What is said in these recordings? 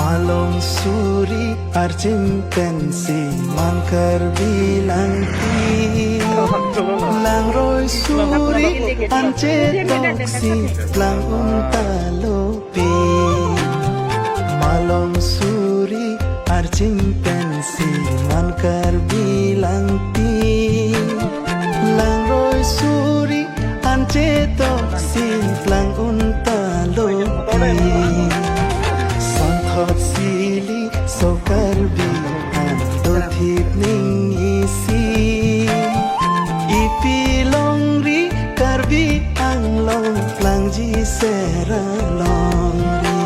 Malong suri arjimpensi mangkar bilanti lang roy suri ance toksi lang untalopi Malong suri arjimpensi mangkar bilanti lang roy suri ance toksi lang untalopi Hot sili so karbi ando thip ning isi ipilong ri karbi ang long lang ji sera long ri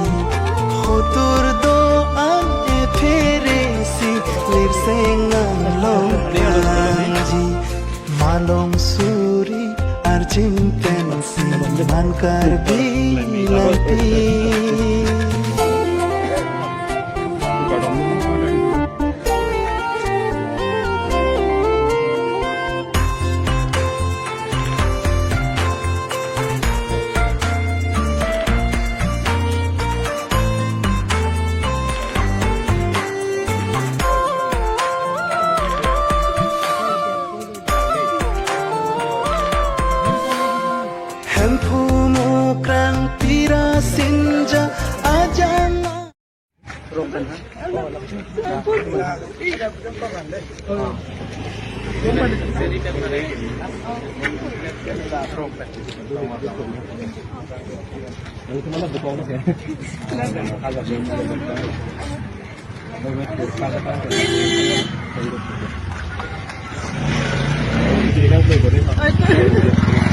hotur do ang e phere si lir seng ang long lang ji malong suri arjim pensi man karbi lapi Hempumu krang pira sinja ajana Ay,